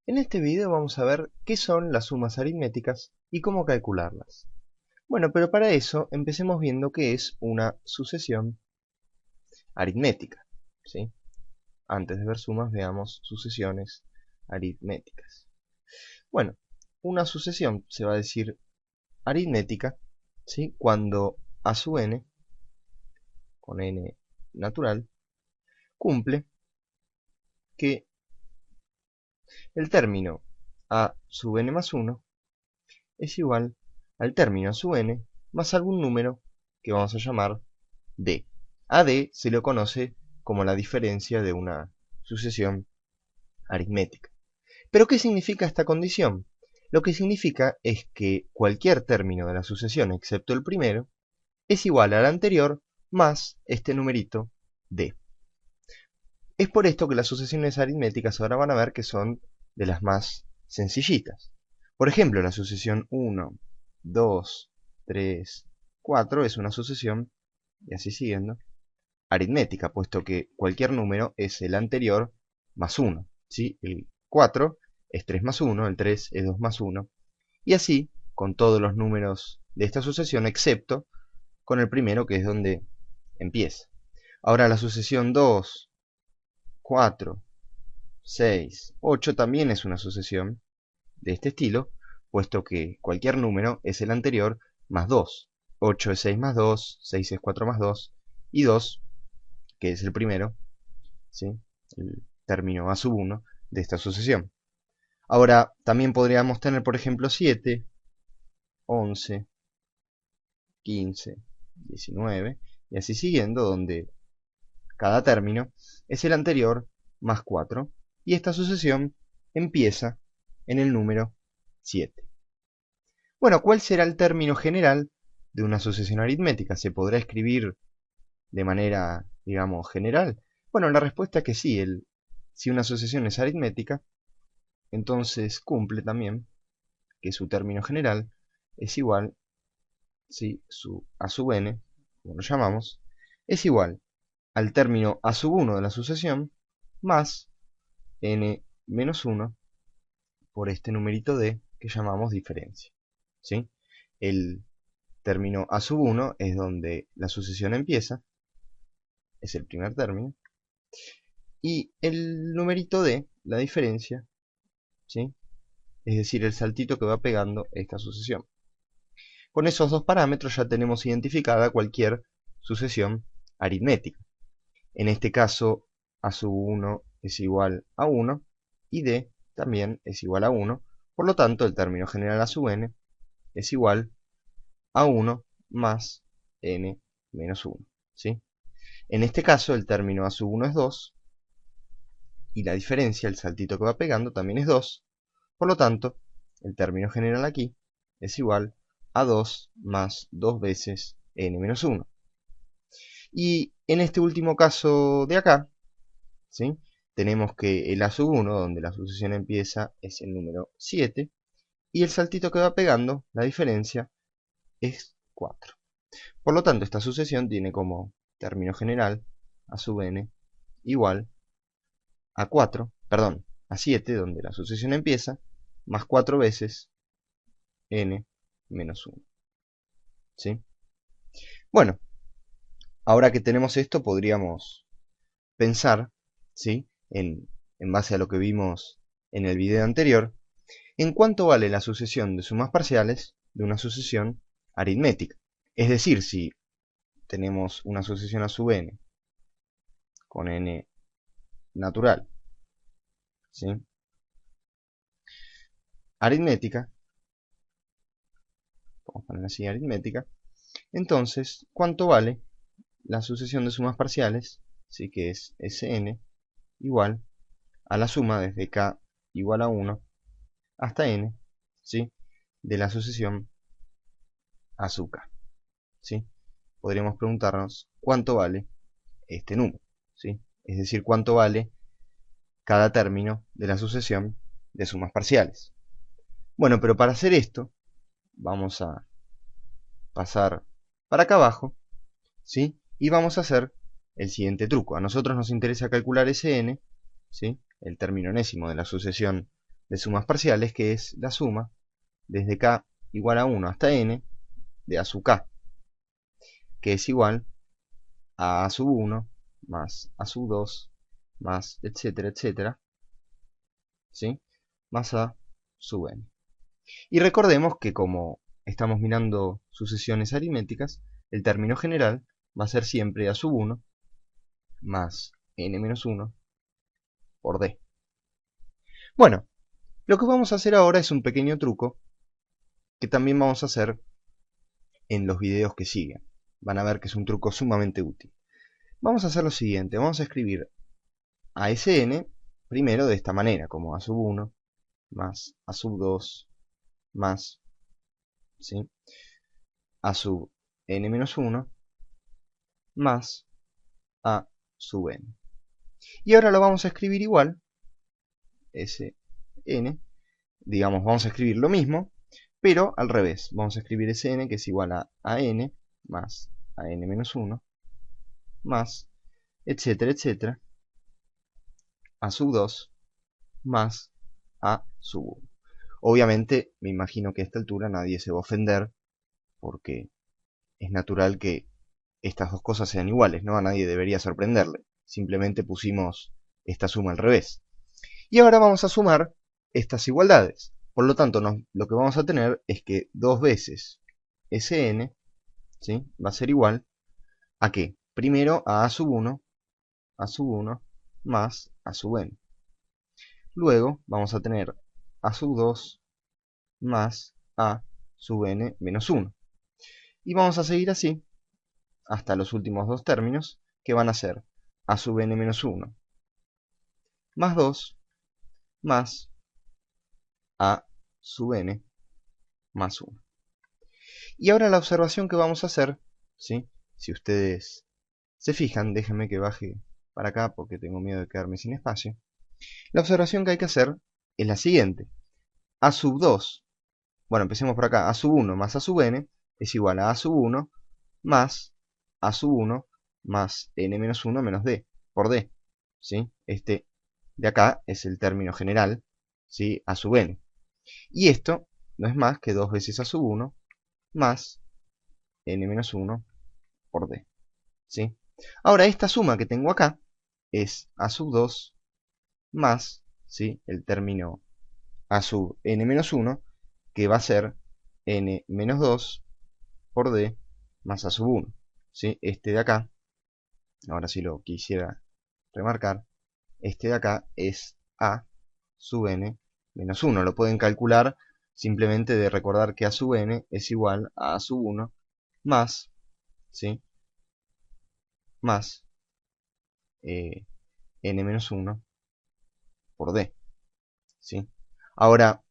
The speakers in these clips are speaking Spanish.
En este video vamos a ver qué son las sumas aritméticas y cómo calcularlas. Bueno, pero para eso empecemos viendo qué es una sucesión aritmética, ¿sí? Antes de ver sumas, veamos sucesiones aritméticas. Bueno, una sucesión se va a decir aritmética, ¿sí? Cuando a sub n, con n natural, cumple que el término a sub n más 1 es igual al término a sub n más algún número que vamos a llamar d. A d se lo conoce como la diferencia de una sucesión aritmética. ¿Pero qué significa esta condición? Lo que significa es que cualquier término de la sucesión excepto el primero es igual al anterior más este numerito d. Es por esto que las sucesiones aritméticas ahora van a ver que son de las más sencillitas. Por ejemplo, la sucesión 1, 2, 3, 4 es una sucesión, y así siguiendo, aritmética, puesto que cualquier número es el anterior más 1. ¿Sí? El 4 es 3 más 1, el 3 es 2 más 1, y así con todos los números de esta sucesión, excepto con el primero, que es donde empieza. Ahora la sucesión 2, 4, 6, 8 también es una sucesión de este estilo, puesto que cualquier número es el anterior más 2. 8 es 6 más 2, 6 es 4 más 2, y 2, que es el primero, ¿sí? El término a sub 1 de esta sucesión. Ahora, también podríamos tener, por ejemplo, 7, 11, 15, 19, y así siguiendo, donde cada término es el anterior más 4, y esta sucesión empieza en el número 7. Bueno, ¿cuál será el término general de una sucesión aritmética? ¿Se podrá escribir de manera, digamos, general? Bueno, la respuesta es que sí. Si una sucesión es aritmética, entonces cumple también que su término general es igual, ¿sí? A sub n, como lo llamamos, es igual al término a sub 1 de la sucesión más n menos 1 por este numerito d que llamamos diferencia, ¿sí? El término a sub 1 es donde la sucesión empieza, es el primer término, y el numerito d, la diferencia, ¿sí? Es decir, el saltito que va pegando esta sucesión. Con esos dos parámetros ya tenemos identificada cualquier sucesión aritmética. En este caso, a sub 1 es igual a 1 y d también es igual a 1. Por lo tanto, el término general a sub n es igual a 1 más n menos 1, ¿sí? En este caso, el término a sub 1 es 2 y la diferencia, el saltito que va pegando, también es 2. Por lo tanto, el término general aquí es igual a 2 más 2 veces n menos 1. Y en este último caso de acá, ¿sí? Tenemos que el a sub 1, donde la sucesión empieza, es el número 7, y el saltito que va pegando, la diferencia, es 4. Por lo tanto, esta sucesión tiene como término general a sub n igual a 4, perdón, a 7, donde la sucesión empieza, más 4 veces n menos 1. ¿Sí? Bueno, ahora que tenemos esto, podríamos pensar, ¿sí? En base a lo que vimos en el video anterior, en cuánto vale la sucesión de sumas parciales de una sucesión aritmética. Es decir, si tenemos una sucesión a sub n con n natural, ¿sí? Aritmética, vamos a poner así aritmética, entonces, ¿cuánto vale la sucesión de sumas parciales? ¿Sí? Que es Sn igual a la suma desde k igual a 1 hasta n, ¿sí? De la sucesión a sub k, ¿sí? Podríamos preguntarnos cuánto vale este número, ¿sí? Es decir, cuánto vale cada término de la sucesión de sumas parciales. Bueno, pero para hacer esto, vamos a pasar para acá abajo, ¿sí? Y vamos a hacer el siguiente truco. A nosotros nos interesa calcular Sn, ¿sí? El término enésimo de la sucesión de sumas parciales, que es la suma desde k igual a 1 hasta n de a sub k, que es igual a sub 1 más a sub 2 más etcétera, etcétera, ¿sí? Más a sub n. Y recordemos que como estamos mirando sucesiones aritméticas, el término general va a ser siempre a sub 1 más n menos 1 por d. Bueno, lo que vamos a hacer ahora es un pequeño truco que también vamos a hacer en los videos que siguen. Van a ver que es un truco sumamente útil. Vamos a hacer lo siguiente, vamos a escribir a Sn primero de esta manera, como a sub 1 más a sub 2 más, ¿sí?, a sub n menos 1 más a sub n. Y ahora lo vamos a escribir igual, Sn, digamos, vamos a escribir lo mismo, pero al revés. Vamos a escribir Sn, que es igual a n más a n menos 1 más, etcétera, etcétera, a sub 2 más a sub 1. Obviamente, me imagino que a esta altura nadie se va a ofender, porque es natural que estas dos cosas sean iguales, ¿no? A nadie debería sorprenderle. Simplemente pusimos esta suma al revés. Y ahora vamos a sumar estas igualdades. Por lo tanto, lo que vamos a tener es que 2 veces Sn, ¿sí?, va a ser igual ¿a qué? Primero a sub 1 más a sub n. Luego vamos a tener a sub 2 más a sub n menos 1. Y vamos a seguir así hasta los últimos dos términos, que van a ser a sub n menos 1 más 2 más a sub n más 1. Y ahora la observación que vamos a hacer, ¿sí?, si ustedes se fijan, déjenme que baje para acá porque tengo miedo de quedarme sin espacio. La observación que hay que hacer es la siguiente. A sub 2, bueno, empecemos por acá, a sub 1 más a sub n es igual a sub 1 más a sub 1 más n menos 1 menos d, por d, ¿sí? Este de acá es el término general, ¿sí?, a sub n. Y esto no es más que 2 veces a sub 1 más n menos 1 por d, ¿sí? Ahora, esta suma que tengo acá es a sub 2 más, ¿sí?, el término a sub n menos 1, que va a ser n menos 2 por d más a sub 1, ¿sí? Este de acá, ahora sí lo quisiera remarcar, este de acá es a sub n menos 1. Lo pueden calcular simplemente de recordar que a sub n es igual a sub 1 más, ¿sí?, más n menos 1 por d, ¿sí? Ahora,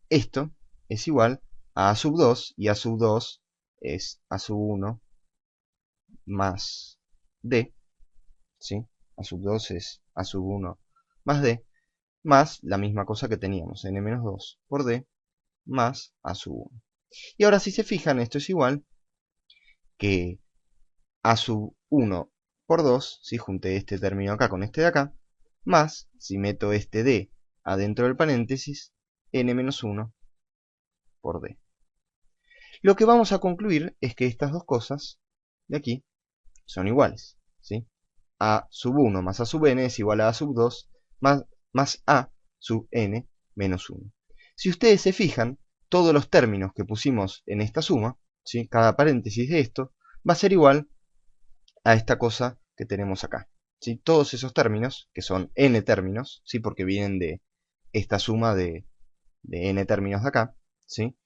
esto es igual a sub 2, y a sub 2 es a sub 1 más d, ¿sí? A sub 2 es a sub 1 más d, más la misma cosa que teníamos, n menos 2 por d, más a sub 1. Y ahora, si se fijan, esto es igual que a sub 1 por 2, si junté este término acá con este de acá, más, si meto este d adentro del paréntesis, n menos 1 por d. Lo que vamos a concluir es que estas dos cosas de aquí son iguales, ¿sí? A sub 1 más a sub n es igual a sub 2 más a sub n menos 1. Si ustedes se fijan, todos los términos que pusimos en esta suma, ¿sí?, cada paréntesis de esto, va a ser igual a esta cosa que tenemos acá, ¿sí? Todos esos términos, que son n términos, ¿sí?, porque vienen de esta suma de n términos de acá, ¿sí?,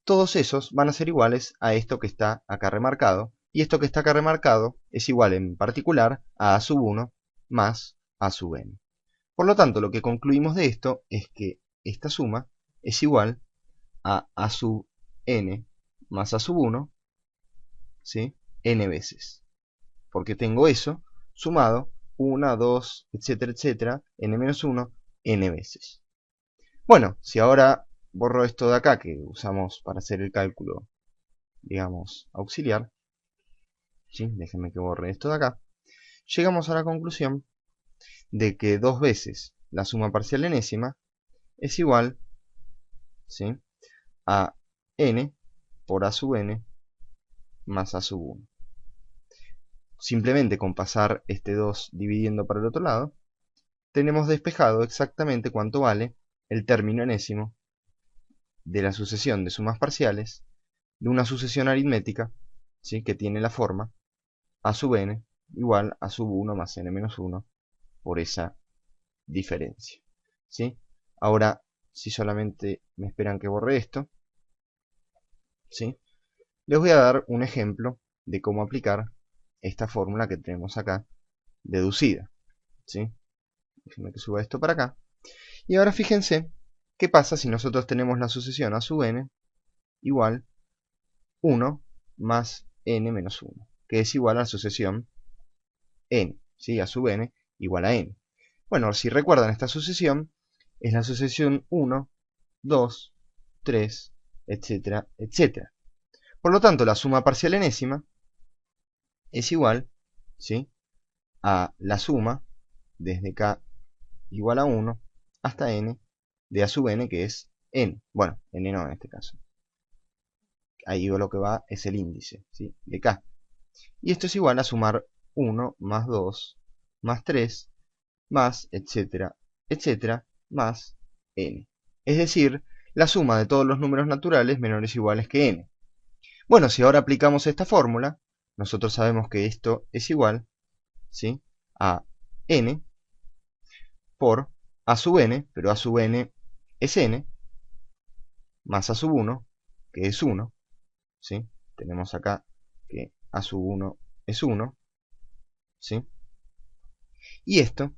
todos esos van a ser iguales a esto que está acá remarcado, y esto que está acá remarcado es igual en particular a sub 1 más a sub n. Por lo tanto, lo que concluimos de esto es que esta suma es igual a sub n más a sub 1, ¿sí?, n veces. Porque tengo eso sumado 1, 2, etcétera, etcétera, n menos 1, n veces. Bueno, si ahora borro esto de acá que usamos para hacer el cálculo, digamos, auxiliar, ¿sí?, déjenme que borre esto de acá, llegamos a la conclusión de que 2 veces la suma parcial enésima es igual, ¿sí?, a n por a sub n más a sub 1. Simplemente con pasar este 2 dividiendo para el otro lado, tenemos despejado exactamente cuánto vale el término enésimo de la sucesión de sumas parciales de una sucesión aritmética, ¿sí?, que tiene la forma a sub n igual a sub 1 más n menos 1 por esa diferencia, ¿sí? Ahora, si solamente me esperan que borre esto, ¿sí?, les voy a dar un ejemplo de cómo aplicar esta fórmula que tenemos acá deducida, ¿sí? Déjenme que suba esto para acá. Y ahora fíjense qué pasa si nosotros tenemos la sucesión a sub n igual 1 más n menos 1, que es igual a la sucesión n, ¿sí?, a sub n igual a n. Bueno, si recuerdan, esta sucesión es la sucesión 1, 2, 3, etcétera, etcétera. Por lo tanto, la suma parcial enésima es igual, ¿sí?, a la suma desde k igual a 1 hasta n de a sub n, que es n. Bueno, n no en este caso. Ahí lo que va es el índice, ¿sí?, de k. Y esto es igual a sumar 1 más 2 más 3 más, etcétera, etcétera, más n. Es decir, la suma de todos los números naturales menores o iguales que n. Bueno, si ahora aplicamos esta fórmula, nosotros sabemos que esto es igual, ¿sí?, a n por a sub n, pero a sub n es n, más a sub 1, que es 1, ¿sí? Tenemos acá que a sub 1 es 1, ¿sí? Y esto,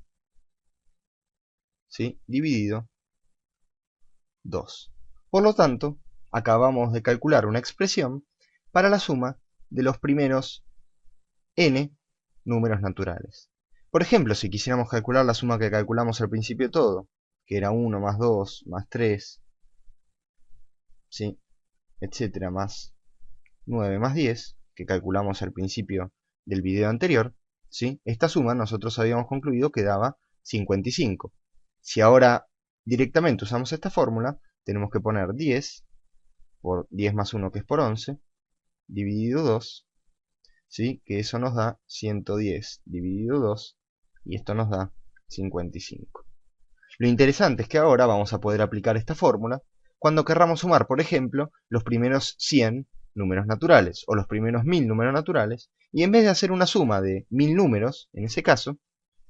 ¿sí?, dividido 2. Por lo tanto, acabamos de calcular una expresión para la suma de los primeros n números naturales. Por ejemplo, si quisiéramos calcular la suma que calculamos al principio de todo, que era 1 más 2 más 3, ¿sí?, etcétera, más 9 más 10, que calculamos al principio del video anterior, ¿sí?, esta suma nosotros habíamos concluido que daba 55. Si ahora directamente usamos esta fórmula, tenemos que poner 10 por 10 más 1, que es por 11, dividido 2, ¿sí?, que eso nos da 110 dividido 2, y esto nos da 55. Lo interesante es que ahora vamos a poder aplicar esta fórmula cuando querramos sumar, por ejemplo, los primeros 100 números naturales o los primeros 1000 números naturales, y en vez de hacer una suma de 1000 números, en ese caso,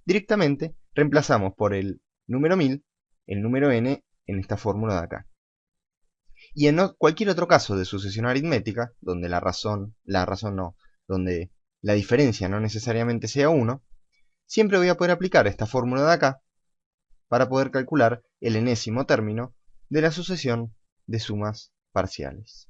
directamente reemplazamos por el número 1000 el número n en esta fórmula de acá. Y en cualquier otro caso de sucesión aritmética, donde donde la diferencia no necesariamente sea 1, siempre voy a poder aplicar esta fórmula de acá para poder calcular el enésimo término de la sucesión de sumas parciales.